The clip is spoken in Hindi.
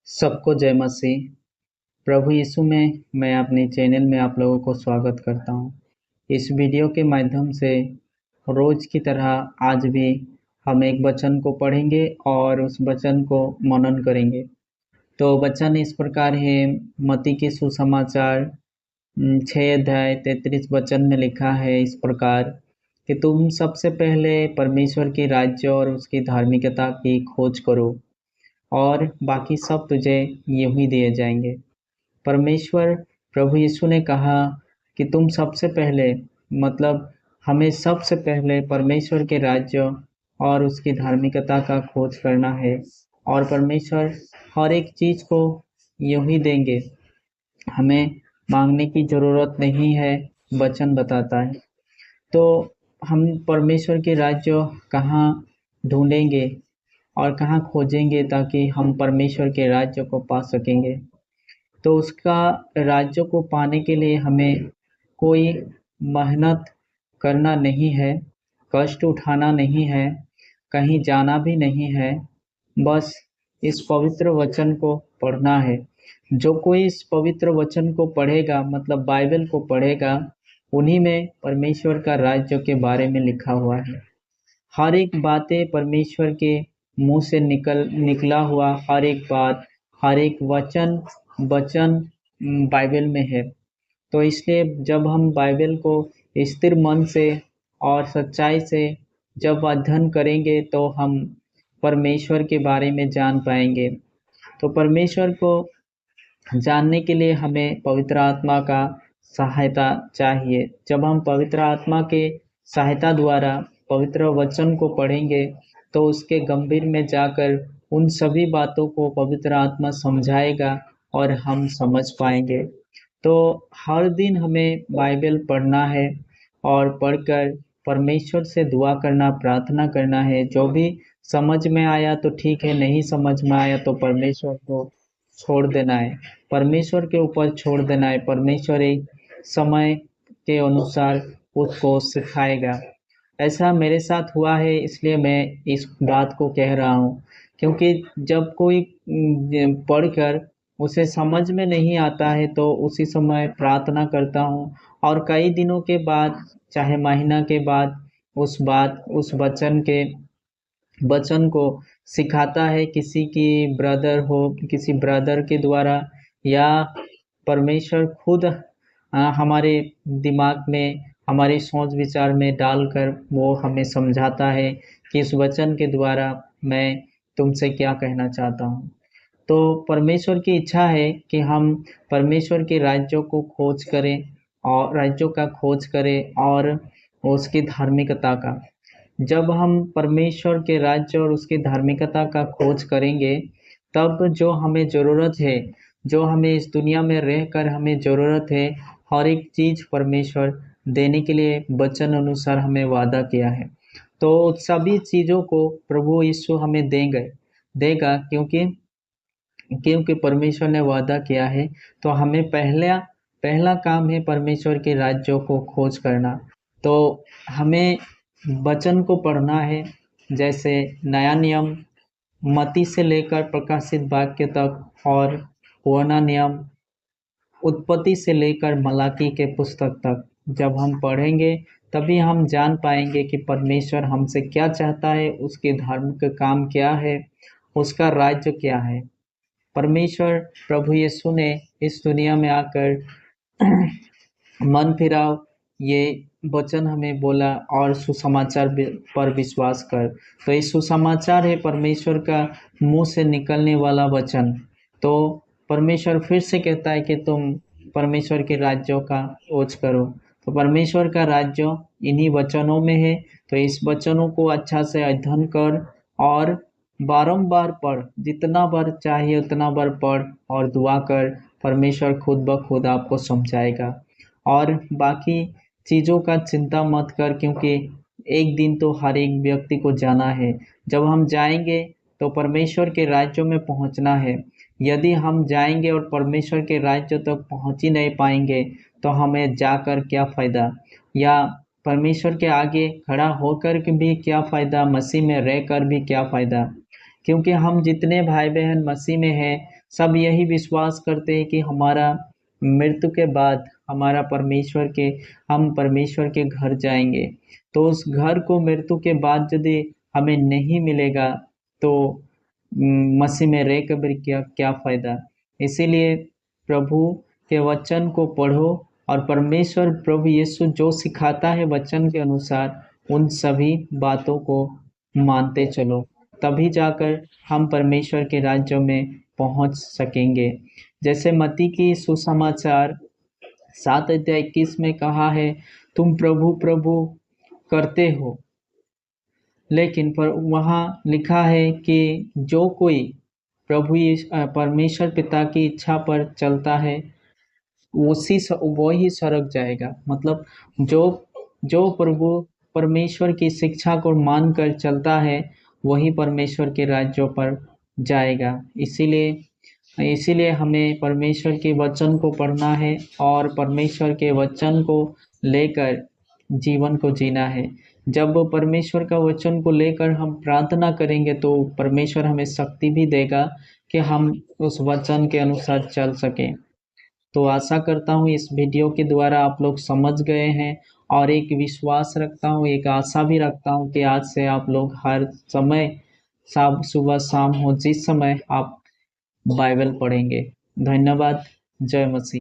सबको जय मसीह। प्रभु यीशु में मैं अपने चैनल में आप लोगों को स्वागत करता हूं। इस वीडियो के माध्यम से रोज की तरह आज भी हम एक वचन को पढ़ेंगे और उस वचन को मनन करेंगे। तो वचन इस प्रकार है, मत्ती के सुसमाचार 6 अध्याय 33 वचन में लिखा है इस प्रकार कि तुम सबसे पहले परमेश्वर के राज्य और उसकी धार्मिकता की खोज करो और बाकी सब तुझे यूं ही दिए जाएंगे। परमेश्वर प्रभु यीशु ने कहा कि तुम सबसे पहले मतलब हमें सबसे पहले परमेश्वर के राज्य और उसकी धार्मिकता का खोज करना है और परमेश्वर हर एक चीज़ को यूं ही देंगे। हमें मांगने की ज़रूरत नहीं है, वचन बताता है। तो हम परमेश्वर के राज्य कहाँ ढूंढेंगे और कहाँ खोजेंगे ताकि हम परमेश्वर के राज्य को पा सकेंगे। तो उसका राज्य को पाने के लिए हमें कोई मेहनत करना नहीं है, कष्ट उठाना नहीं है, कहीं जाना भी नहीं है, बस इस पवित्र वचन को पढ़ना है। जो कोई इस पवित्र वचन को पढ़ेगा मतलब बाइबल को पढ़ेगा, उन्हीं में परमेश्वर का राज्य के बारे में लिखा हुआ है। हर एक बातें परमेश्वर के मुंह से निकला हुआ हर एक बात, हर एक वचन वचन बाइबल में है। तो इसलिए जब हम बाइबल को स्थिर मन से और सच्चाई से जब अध्ययन करेंगे तो हम परमेश्वर के बारे में जान पाएंगे। तो परमेश्वर को जानने के लिए हमें पवित्र आत्मा का सहायता चाहिए। जब हम पवित्र आत्मा के सहायता द्वारा पवित्र वचन को पढ़ेंगे तो उसके गंभीर में जाकर उन सभी बातों को पवित्र आत्मा समझाएगा और हम समझ पाएंगे। तो हर दिन हमें बाइबल पढ़ना है और पढ़कर परमेश्वर से दुआ करना, प्रार्थना करना है। जो भी समझ में आया तो ठीक है, नहीं समझ में आया तो परमेश्वर को छोड़ देना है, परमेश्वर के ऊपर छोड़ देना है। परमेश्वर एक समय के अनुसार उसको सिखाएगा। ऐसा मेरे साथ हुआ है, इसलिए मैं इस बात को कह रहा हूँ। क्योंकि जब कोई पढ़कर उसे समझ में नहीं आता है तो उसी समय प्रार्थना करता हूँ और कई दिनों के बाद, चाहे महीना के बाद, उस वचन को सिखाता है किसी की ब्रदर हो, किसी ब्रदर के द्वारा, या परमेश्वर खुद हमारे दिमाग में, हमारी सोच विचार में डालकर वो हमें समझाता है कि इस वचन के द्वारा मैं तुमसे क्या कहना चाहता हूँ। तो परमेश्वर की इच्छा है कि हम परमेश्वर के राज्यों को खोज करें और राज्यों का खोज करें और उसकी धार्मिकता का। जब हम परमेश्वर के राज्य और उसकी धार्मिकता का खोज करेंगे, तब जो हमें ज़रूरत है, जो हमें इस दुनिया में रहकर हमें ज़रूरत है, हर एक चीज़ परमेश्वर देने के लिए वचन अनुसार हमें वादा किया है। तो सभी चीज़ों को प्रभु यीशु हमें देगा, क्योंकि क्योंकि परमेश्वर ने वादा किया है। तो हमें पहला पहला काम है परमेश्वर के राज्यों को खोज करना। तो हमें वचन को पढ़ना है, जैसे नया नियम मत्ती से लेकर प्रकाशित वाक्य तक और पुराना नियम उत्पत्ति से लेकर मलाकी के पुस्तक तक। जब हम पढ़ेंगे तभी हम जान पाएंगे कि परमेश्वर हमसे क्या चाहता है, उसके धर्म का काम क्या है, उसका राज्य क्या है। परमेश्वर प्रभु यीशु ने इस दुनिया में आकर मन फिराओ ये वचन हमें बोला और सुसमाचार पर विश्वास कर। तो ये सुसमाचार है परमेश्वर का मुंह से निकलने वाला वचन। तो परमेश्वर फिर से कहता है कि तुम परमेश्वर के राज्यों का खोज करो। तो परमेश्वर का राज्य इन्हीं वचनों में है। तो इस वचनों को अच्छा से अध्ययन कर और बारंबार पढ़, जितना बार चाहिए उतना बार पढ़ और दुआ कर। परमेश्वर खुद ब खुद आपको समझाएगा और बाकी चीज़ों का चिंता मत कर, क्योंकि एक दिन तो हर एक व्यक्ति को जाना है। जब हम जाएंगे तो परमेश्वर के राज्यों में पहुंचना है। यदि हम जाएंगे और परमेश्वर के राज्य तक पहुंच ही नहीं पाएंगे तो हमें जाकर क्या फ़ायदा, या परमेश्वर के आगे खड़ा होकर के भी क्या फ़ायदा, मसीह में रहकर भी क्या फ़ायदा। क्योंकि हम जितने भाई बहन मसीह में हैं सब यही विश्वास करते हैं कि हमारा मृत्यु के बाद हमारा हम परमेश्वर के घर जाएंगे। तो उस घर को मृत्यु के बाद यदि हमें नहीं मिलेगा तो मसीह में रह कर भी क्या क्या फायदा। इसीलिए प्रभु के वचन को पढ़ो और परमेश्वर प्रभु यीशु जो सिखाता है वचन के अनुसार उन सभी बातों को मानते चलो, तभी जाकर हम परमेश्वर के राज्य में पहुंच सकेंगे। जैसे मत्ती की सुसमाचार 7 अध्याय 21 में कहा है, तुम प्रभु प्रभु करते हो, लेकिन पर वहाँ लिखा है कि जो कोई परमेश्वर पिता की इच्छा पर चलता है वो ही स्वर्ग जाएगा। मतलब जो जो प्रभु परमेश्वर की शिक्षा को मानकर चलता है वही परमेश्वर के राज्यों पर जाएगा। इसीलिए इसीलिए हमें परमेश्वर के वचन को पढ़ना है और परमेश्वर के वचन को लेकर जीवन को जीना है। जब परमेश्वर का वचन को लेकर हम प्रार्थना करेंगे तो परमेश्वर हमें शक्ति भी देगा कि हम उस वचन के अनुसार चल सकें। तो आशा करता हूँ इस वीडियो के द्वारा आप लोग समझ गए हैं और एक विश्वास रखता हूँ, एक आशा भी रखता हूँ कि आज से आप लोग हर समय सुबह शाम हो जिस समय आप बाइबल पढ़ेंगे। धन्यवाद। जय मसीह।